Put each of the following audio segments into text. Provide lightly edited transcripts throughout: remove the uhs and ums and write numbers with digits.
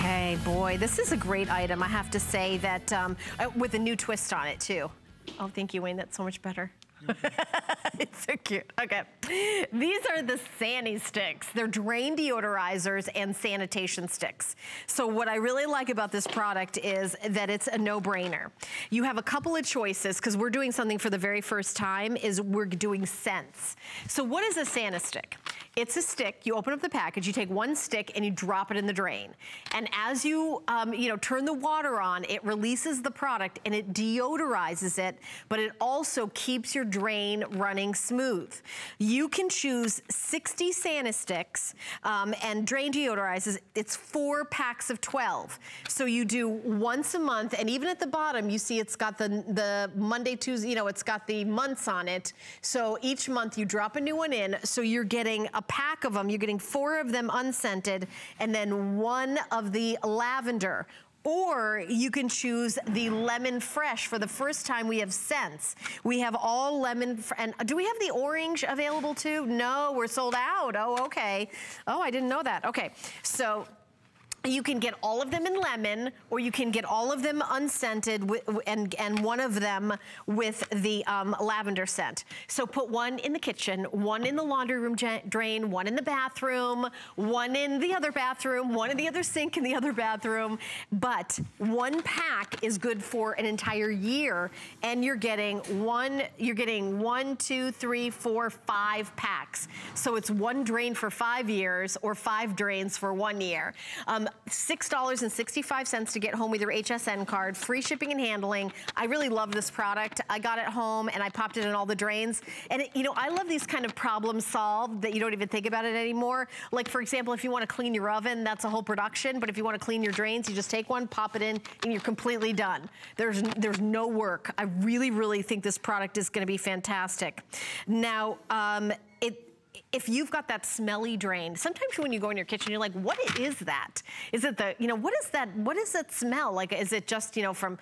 Okay, boy, this is a great item. I have to say that with a new twist on it too. Oh, thank you, Wayne. That's so much better. It's so cute. Okay. These are the SANI sticks. They're drain deodorizers and sanitation sticks. So what I really like about this product is that it's a no-brainer. You have a couple of choices because we're doing something for the very first time is we're doing scents. So what is a SANI stick? It's a stick. You open up the package, you take one stick and you drop it in the drain. And as you, turn the water on, it releases the product and it deodorizes it, but it also keeps your drain running smooth. You can choose 60 SANI sticks and drain deodorizers. It's 4 packs of 12. So you do once a month, and even at the bottom, you see it's got the Monday, Tuesday, it's got the months on it. So each month you drop a new one in, so you're getting a pack of them. You're getting 4 of them unscented, and then 1 of the lavender. Or you can choose the lemon fresh. For the first time, we have scents. We have all lemon, and do we have the orange available too? No, we're sold out. Oh, okay. Oh, I didn't know that. Okay, so you can get all of them in lemon, or you can get all of them unscented and one of them with the lavender scent. So put 1 in the kitchen, 1 in the laundry room drain, 1 in the bathroom, 1 in the other bathroom, 1 in the other sink in the other bathroom. But 1 pack is good for an entire year, and you're getting 1, 2, 3, 4, 5 packs. So it's 1 drain for 5 years, or 5 drains for 1 year. $6.65 to get home with your HSN card, free shipping and handling. I really love this product. I got it home and I popped it in all the drains. And I love these kind of problem solved that you don't even think about it anymore. Like, for example, if you want to clean your oven, that's a whole production. But if you want to clean your drains, you just take one, pop it in, and you're completely done. There's no work. I really, really think this product is going to be fantastic. Now, if you've got that smelly drain, sometimes when you go in your kitchen, you're like, what is that? Is it what is that? What does that smell? Like, is it just, from,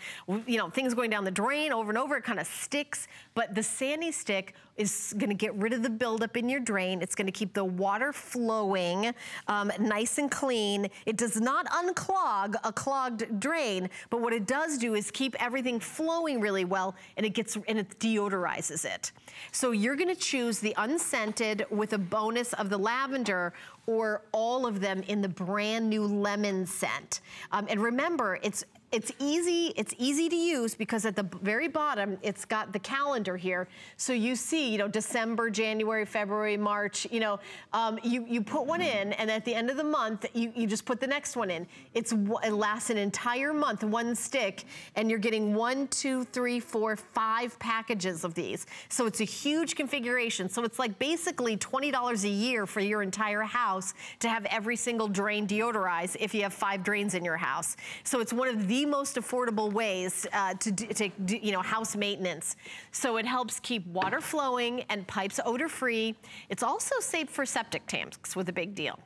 things going down the drain over and over, it kind of sticks. But the SANI stick is gonna get rid of the buildup in your drain. It's gonna keep the water flowing nice and clean. It does not unclog a clogged drain, but what it does do is keep everything flowing really well, and it deodorizes it. So you're gonna choose the unscented with a bonus of the lavender, or all of them in the brand new lemon scent. And remember, it's easy to use because at the very bottom, it's got the calendar here. So you see, December, January, February, March, you put one in, and at the end of the month, you just put the next one in. It lasts an entire month, 1 stick, and you're getting 1, 2, 3, 4, 5 packages of these. So it's a huge configuration. So it's like basically $20 a year for your entire house to have every single drain deodorized if you have 5 drains in your house. So it's one of the most affordable ways to do house maintenance. So it helps keep water flowing and pipes odor-free. It's also safe for septic tanks, with a big deal.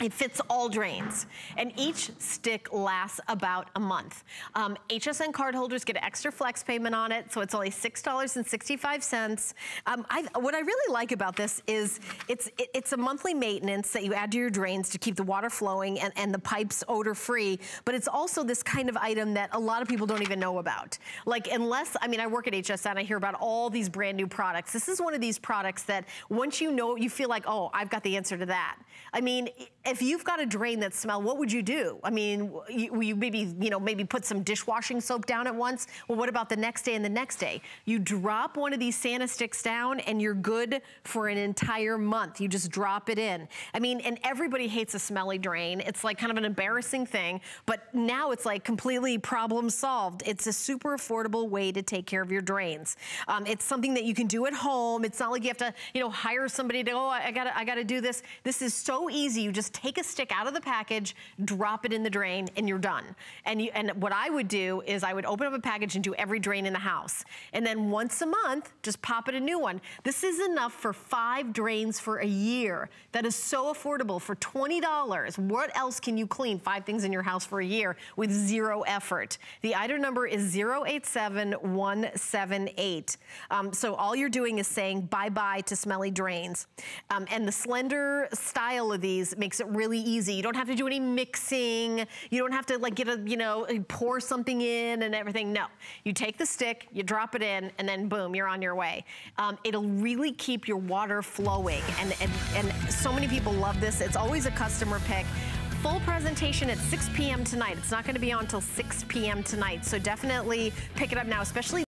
It fits all drains, and each stick lasts about a month. HSN cardholders get an extra flex payment on it, so it's only $6.65. What I really like about this is it's a monthly maintenance that you add to your drains to keep the water flowing and the pipes odor-free, but it's also this kind of item that a lot of people don't even know about. Like, I work at HSN, I hear about all these brand new products. This is one of these products that once you know, you feel like, oh, I've got the answer to that. I mean, if you've got a drain that smells, what would you do? I mean, you maybe put some dishwashing soap down at once. Well, what about the next day and the next day? You drop one of these SANI sticks down and you're good for an entire month. You just drop it in. I mean, and everybody hates a smelly drain. It's like kind of an embarrassing thing, but now it's like completely problem solved. It's a super affordable way to take care of your drains. It's something that you can do at home. It's not like you have to, hire somebody to, I gotta do this. This is so easy. You just take a stick out of the package, drop it in the drain, and you're done. And what I would do is I would open up a package and do every drain in the house. And then once a month, just pop it a new one. This is enough for 5 drains for a year. That is so affordable for $20. What else can you clean 5 things in your house for a year with 0 effort? The item number is 087178. So all you're doing is saying bye-bye to smelly drains. And the slender style of these makes makes it really easy. You don't have to do any mixing. You don't have to like get a, you know, pour something in and everything. No, you take the stick, you drop it in, and then boom, you're on your way. It'll really keep your water flowing, and so many people love this. It's always a customer pick. Full presentation at 6 p.m. tonight. It's not going to be on until 6 p.m. tonight, so definitely pick it up now, especially